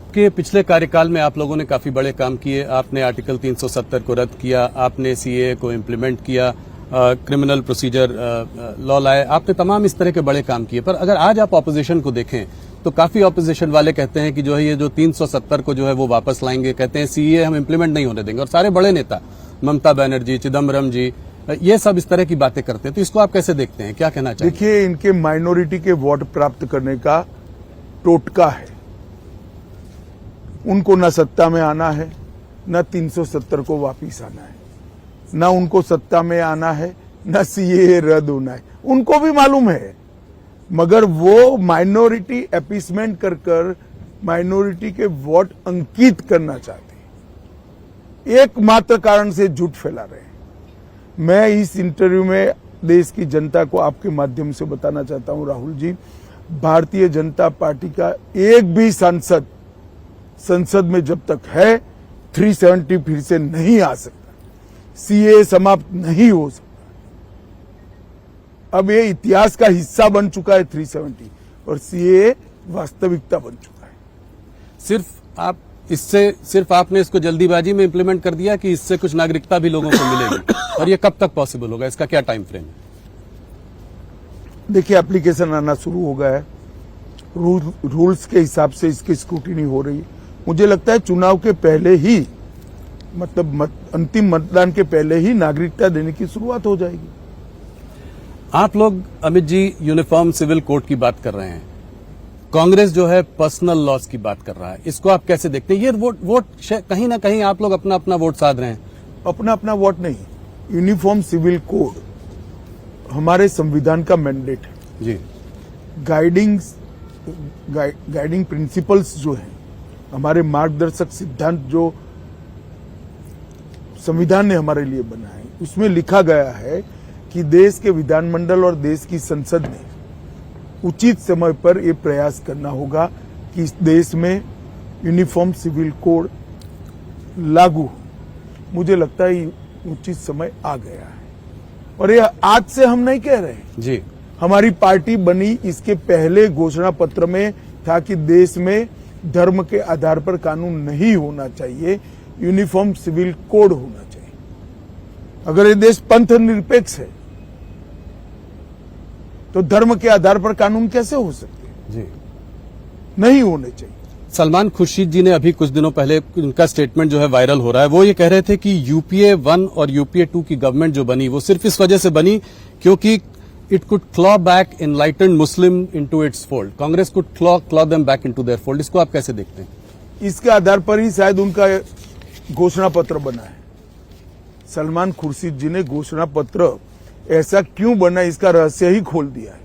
आपके पिछले कार्यकाल में आप लोगों ने काफी बड़े काम किए। आपने आर्टिकल 370 को रद्द किया, आपने सीए को इम्प्लीमेंट किया, क्रिमिनल प्रोसीजर लॉ लाए, आपने तमाम इस तरह के बड़े काम किए। पर अगर आज आप ऑपोजिशन को देखें तो काफी ऑपोजिशन वाले कहते हैं कि जो है ये जो 370 को जो है वो वापस लाएंगे, कहते हैं सीए हम इम्प्लीमेंट नहीं होने देंगे। और सारे बड़े नेता ममता बनर्जी, चिदम्बरम जी, ये सब इस तरह की बातें करते हैं। तो इसको आप कैसे देखते हैं, क्या कहना चाहिए? देखिए, इनके माइनॉरिटी के वोट प्राप्त करने का टोटका है। उनको न सत्ता में आना है, न 370 को वापिस आना है, न उनको सत्ता में आना है, न सीए रद्द होना है। उनको भी मालूम है, मगर वो माइनॉरिटी अपीसमेंट कर कर माइनॉरिटी के वोट अंकित करना चाहते हैं। एकमात्र कारण से झूठ फैला रहे हैं। मैं इस इंटरव्यू में देश की जनता को आपके माध्यम से बताना चाहता हूं, राहुल जी, भारतीय जनता पार्टी का एक भी सांसद संसद में जब तक है 370 फिर से नहीं आ सकता, सीए समाप्त नहीं हो सकता। अब ये इतिहास का हिस्सा बन चुका है 370, और सीए वास्तविकता बन चुका है। सिर्फ आपने इसको जल्दीबाजी में इम्प्लीमेंट कर दिया कि इससे कुछ नागरिकता भी लोगों को मिलेगी? और ये कब तक पॉसिबल होगा, इसका क्या टाइम फ्रेम है? देखिए, एप्लीकेशन आना शुरू हो गया है, रूल्स के हिसाब से इसकी स्क्रूटिनी हो रही है। मुझे लगता है चुनाव के पहले ही, मतलब अंतिम मतदान के पहले ही नागरिकता देने की शुरुआत हो जाएगी। आप लोग, Amit ji, uniform civil code की बात कर रहे हैं, कांग्रेस जो है पर्सनल लॉस की बात कर रहा है। इसको आप कैसे देखते हैं? ये वोट कहीं ना कहीं आप लोग अपना अपना वोट साध रहे हैं। अपना अपना वोट नहीं, यूनिफॉर्म सिविल कोड हमारे संविधान का मैंडेट है जी। गाइडिंग प्रिंसिपल्स जो हैं, हमारे मार्गदर्शक सिद्धांत जो संविधान ने हमारे लिए बनाए, उसमें लिखा गया है कि देश के विधानमंडल और देश की संसद ने उचित समय पर यह प्रयास करना होगा कि इस देश में यूनिफॉर्म सिविल कोड लागू हो। मुझे लगता है उचित समय आ गया है, और यह आज से हम नहीं कह रहे जी। हमारी पार्टी बनी इसके पहले घोषणा पत्र में था कि देश में धर्म के आधार पर कानून नहीं होना चाहिए, यूनिफॉर्म सिविल कोड होना चाहिए। अगर ये देश पंथ निरपेक्ष है तो धर्म के आधार पर कानून कैसे हो सकते हैं? जी, नहीं होने चाहिए। सलमान खुर्शीद जी ने अभी कुछ दिनों पहले, उनका स्टेटमेंट जो है वायरल हो रहा है, वो ये कह रहे थे कि यूपीए 1 और यूपीए 2 की गवर्नमेंट जो बनी वो सिर्फ इस वजह से बनी क्योंकि it could claw back enlightened Muslim into its fold, Congress could claw them back into their fold. इसको आप कैसे देखते हैं? इसके आधार पर ही शायद उनका घोषणा पत्र बना है। सलमान खुर्शीद जी ने घोषणा पत्र ऐसा क्यों बना, इसका रहस्य ही खोल दिया है।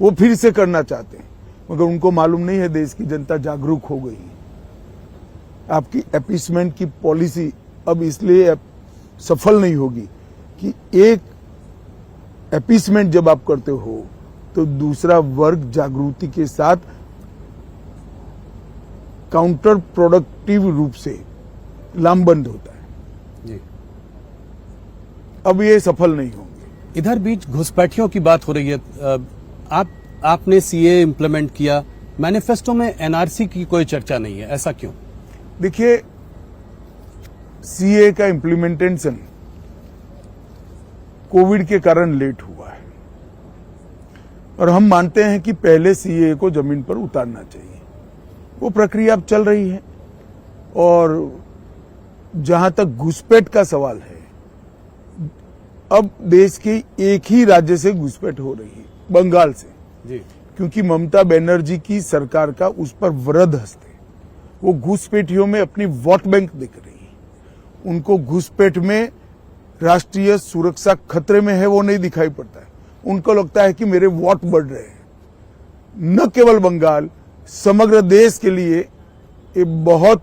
वो फिर से करना चाहते हैं, मगर उनको मालूम नहीं है देश की जनता जागरूक हो गई। आपकी अपीसमेंट की पॉलिसी अब इसलिए सफल नहीं होगी कि एक अपीसमेंट जब आप करते हो तो दूसरा वर्ग जागृति के साथ काउंटर प्रोडक्टिव रूप से लामबंद होता है जी। अब ये सफल नहीं होंगे। इधर बीच घुसपैठियों की बात हो रही है। आपने सीए इम्प्लीमेंट किया, मैनिफेस्टो में एनआरसी की कोई चर्चा नहीं है, ऐसा क्यों? देखिए, सीए का इम्प्लीमेंटेशन कोविड के कारण लेट हुआ है, और हम मानते हैं कि पहले सीए को जमीन पर उतारना चाहिए। वो प्रक्रिया अब चल रही है, और जहां तक घुसपैठ का सवाल है, अब देश के एक ही राज्य से घुसपैठ हो रही है, बंगाल से जी। क्योंकि ममता बनर्जी की सरकार का उस पर वृहद हस्त है। वो घुसपैठियों में अपनी वोट बैंक दिख रही है। उनको घुसपैठ में राष्ट्रीय सुरक्षा खतरे में है वो नहीं दिखाई पड़ता है। उनको लगता है कि मेरे वोट बढ़ रहे हैं। न केवल बंगाल, समग्र देश के लिए ये बहुत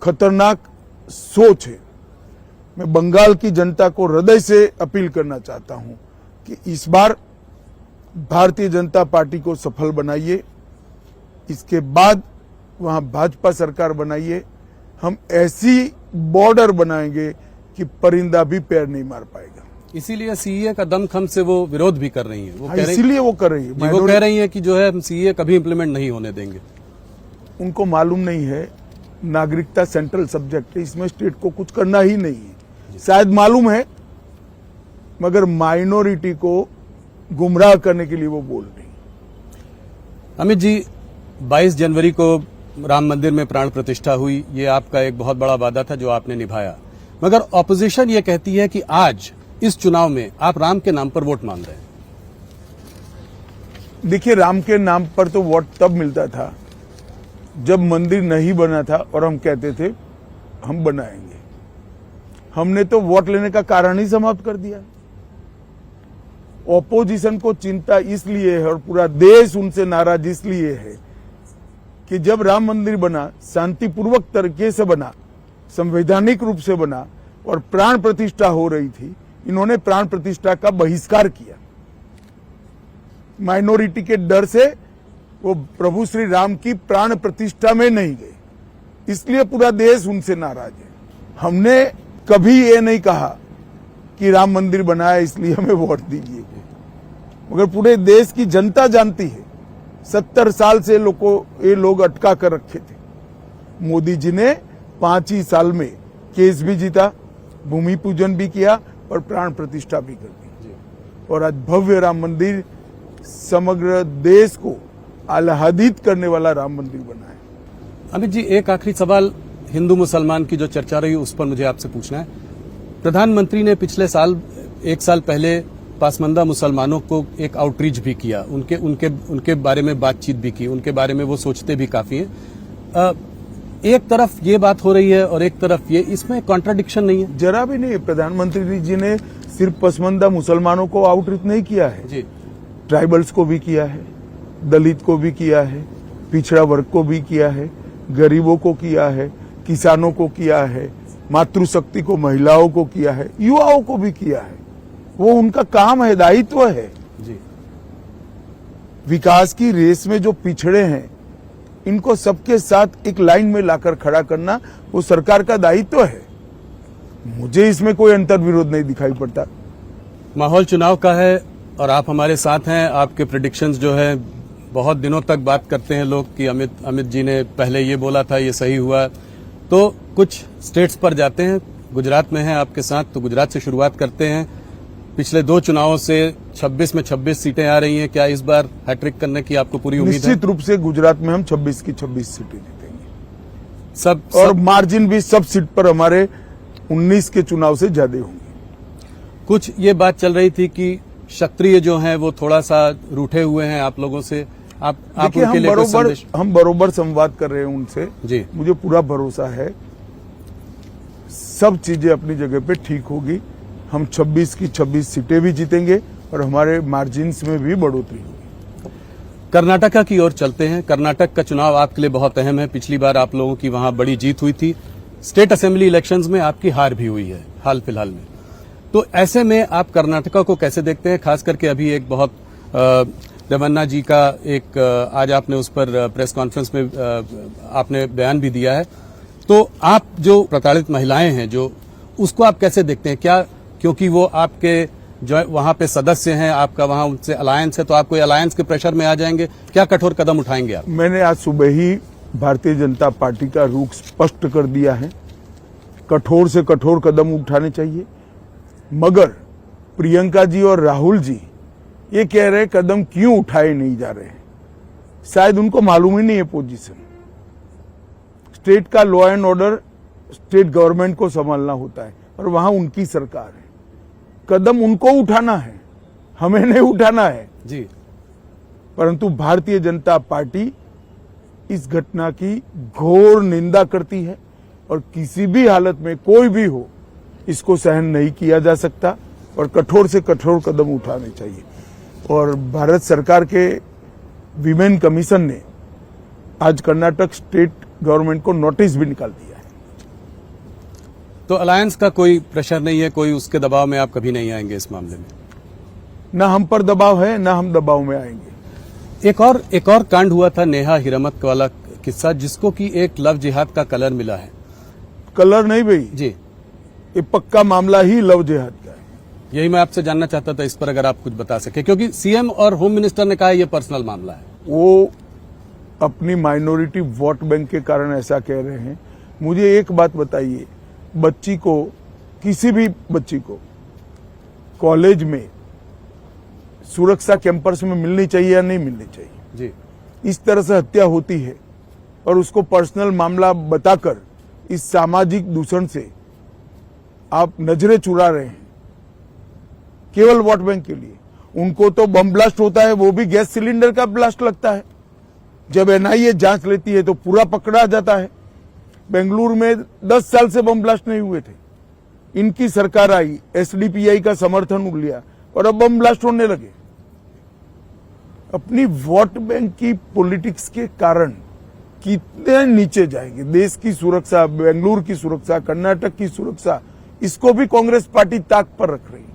खतरनाक सोच है। मैं बंगाल की जनता को हृदय से अपील करना चाहता हूं कि इस बार भारतीय जनता पार्टी को सफल बनाइए, इसके बाद वहां भाजपा सरकार बनाइए। हम ऐसी बॉर्डर बनाएंगे कि परिंदा भी पैर नहीं मार पाएगा। इसीलिए सीए का दमखम से वो विरोध भी कर रही है। इसीलिए वो कर रही है। वो कह रही है कि जो है हम सीए कभी इंप्लीमेंट नहीं होने देंगे। उनको मालूम नहीं है नागरिकता सेंट्रल सब्जेक्ट है, इसमें स्टेट को कुछ करना ही नहीं है। शायद मालूम है मगर माइनॉरिटी को गुमराह करने के लिए वो बोल रही। अमित जी, 22 जनवरी को राम मंदिर में प्राण प्रतिष्ठा हुई, ये आपका एक बहुत बड़ा वादा था जो आपने निभाया, मगर ऑपोजिशन ये कहती है कि आज इस चुनाव में आप राम के नाम पर वोट मांग रहे हैं। देखिए, राम के नाम पर तो वोट तब मिलता था जब मंदिर नहीं बना था और हम कहते थे हम बनाएंगे। हमने तो वोट लेने का कारण ही समाप्त कर दिया। ऑपोजिशन को चिंता इसलिए है और पूरा देश उनसे नाराज इसलिए है कि जब राम मंदिर बना, शांतिपूर्वक तरीके से बना, संवैधानिक रूप से बना और प्राण प्रतिष्ठा हो रही थी, इन्होंने प्राण प्रतिष्ठा का बहिष्कार किया। माइनॉरिटी के डर से वो प्रभु श्री राम की प्राण प्रतिष्ठा में नहीं गए, इसलिए पूरा देश उनसे नाराज है। हमने कभी ये नहीं कहा कि राम मंदिर बनाया इसलिए हमें वोट दीजिए, मगर पूरे देश की जनता जानती है 70 साल से ये लोग अटका कर रखे थे। मोदी जी ने 5 ही साल में केस भी जीता, भूमि पूजन भी किया और प्राण प्रतिष्ठा भी कर दी, और आज भव्य राम मंदिर समग्र देश को आह्लादित करने वाला राम मंदिर बना है। अमित जी, एक आखिरी सवाल, हिंदू मुसलमान की जो चर्चा रही उस पर मुझे आपसे पूछना है। प्रधानमंत्री ने पिछले साल, 1 साल पहले पासमानदा मुसलमानों को एक आउटरीच भी किया, उनके बारे में बातचीत भी की, उनके बारे में वो सोचते भी काफी हैं। एक तरफ ये बात हो रही है और एक तरफ ये, इसमें कॉन्ट्राडिक्शन नहीं है? जरा भी नहीं। प्रधानमंत्री जी ने सिर्फ पसमानदा मुसलमानों को आउटरीच नहीं किया है जी, ट्राइबल्स को भी किया है, दलित को भी किया है, पिछड़ा वर्ग को भी किया है, गरीबों को किया है, किसानों को किया है, मातृशक्ति को, महिलाओं को किया है, युवाओं को भी किया है। वो उनका काम है, दायित्व है जी। विकास की रेस में जो पिछड़े हैं इनको सबके साथ एक लाइन में लाकर खड़ा करना वो सरकार का दायित्व है। मुझे इसमें कोई अंतर्विरोध नहीं दिखाई पड़ता। माहौल चुनाव का है और आप हमारे साथ हैं। आपके प्रेडिक्शंस जो है, बहुत दिनों तक बात करते हैं लोग कि अमित जी ने पहले ये बोला था, ये सही हुआ। तो कुछ स्टेट्स पर जाते हैं, गुजरात में हैं आपके साथ, तो गुजरात से शुरुआत करते हैं। पिछले 2 चुनावों से 26 में 26 सीटें आ रही हैं, क्या इस बार हैट्रिक करने की आपको पूरी उम्मीद है? निश्चित रूप से गुजरात में हम 26 की 26 सीटें जीतेंगे। सब और मार्जिन भी सब सीट पर हमारे 19 के चुनाव से ज्यादा होंगे। कुछ ये बात चल रही थी कि क्षत्रिय जो हैं वो थोड़ा सा रूठे हुए हैं आप लोगों से, आप उनके लिए कुछ संदेश? हम बरोबर संवाद कर रहे हैं उनसे जी। मुझे पूरा भरोसा है सब चीजें अपनी जगह पे ठीक होगी। हम 26 की 26 सीटें भी जीतेंगे और हमारे मार्जिन्स में भी बढ़ोतरी होगी। कर्नाटका की ओर चलते हैं। कर्नाटक का चुनाव आपके लिए बहुत अहम है। पिछली बार आप लोगों की वहां बड़ी जीत हुई थी। स्टेट असेंबली इलेक्शंस में आपकी हार भी हुई है हाल फिलहाल में। तो ऐसे में आप कर्नाटका को कैसे देखते हैं? खास करके अभी एक बहुत रेवन्ना जी का एक आज आपने उस पर प्रेस कॉन्फ्रेंस में आपने बयान भी दिया है। तो आप जो प्रताड़ित महिलाएं हैं, जो उसको आप कैसे देखते हैं? क्या क्योंकि वो आपके जो वहां पे सदस्य हैं, आपका वहां उनसे अलायंस है, तो आप कोई अलायंस के प्रेशर में आ जाएंगे? क्या कठोर कदम उठाएंगे आप? मैंने आज सुबह ही भारतीय जनता पार्टी का रुख स्पष्ट कर दिया है। कठोर से कठोर कदम उठाने चाहिए, मगर प्रियंका जी और राहुल जी ये कह रहे कदम क्यों उठाए नहीं जा रहे हैं। शायद उनको मालूम ही नहीं है पोजीशन। स्टेट का law and order state government को संभालना होता है और वहां उनकी सरकार है। कदम उनको उठाना है, हमें नहीं उठाना है जी। परंतु भारतीय जनता पार्टी इस घटना की घोर निंदा करती है और किसी भी हालत में कोई भी हो इसको सहन नहीं किया जा सकता और कठोर से कठोर कदम उठाने चाहिए। और भारत सरकार के विमेन कमीशन ने आज कर्नाटक स्टेट गवर्नमेंट को नोटिस भी निकाल दिया है। तो अलायंस का कोई प्रेशर नहीं है, कोई उसके दबाव में आप कभी नहीं आएंगे इस मामले में? ना हम पर दबाव है, ना हम दबाव में आएंगे। एक और कांड हुआ था, नेहा हिरामत वाला किस्सा, जिसको कि एक लव जिहाद का कलर मिला है। कलर नहीं भाई जी, ये पक्का मामला ही लव जिहाद का है। यही मैं आपसे जानना चाहता था, इस पर अगर आप कुछ बता सके, क्योंकि सीएम और होम मिनिस्टर ने कहा है ये पर्सनल मामला है। वो अपनी माइनॉरिटी वोट बैंक के कारण ऐसा कह रहे हैं। मुझे एक बात बताइए, बच्ची को, किसी भी बच्ची को कॉलेज में सुरक्षा कैंपस में मिलनी चाहिए या नहीं मिलनी चाहिए? जी, इस तरह से हत्या होती है और उसको पर्सनल मामला बताकर इस सामाजिक दूषण से आप नजरें चुरा रहे हैं केवल वोट बैंक के लिए। उनको तो बम ब्लास्ट होता है, वो भी गैस सिलेंडर का ब्लास्ट लगता है। जब एनआईए जांच लेती है तो पूरा पकड़ा जाता है। बेंगलुरु में 10 साल से बम ब्लास्ट नहीं हुए थे। इनकी सरकार आई, एसडीपीआई का समर्थन लिया और अब बम ब्लास्ट होने लगे। अपनी वोट बैंक की पॉलिटिक्स के कारण कितने नीचे जाएंगे। देश की सुरक्षा, बेंगलुरु की सुरक्षा, कर्नाटक की सुरक्षा, इसको भी कांग्रेस पार्टी ताक पर रख रही है।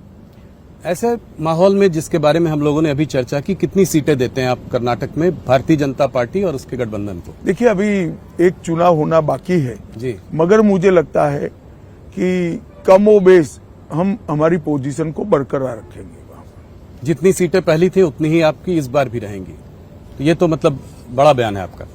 ऐसे माहौल में जिसके बारे में हम लोगों ने अभी चर्चा की, कितनी सीटें देते हैं आप कर्नाटक में भारतीय जनता पार्टी और उसके गठबंधन को? देखिए, अभी एक चुनाव होना बाकी है जी, मगर मुझे लगता है कि कमोबेश हम हमारी पोजीशन को बरकरार रखेंगे। जितनी सीटें पहली थी उतनी ही आपकी इस बार भी रहेंगी। तो ये तो मतलब बड़ा बयान है आपका।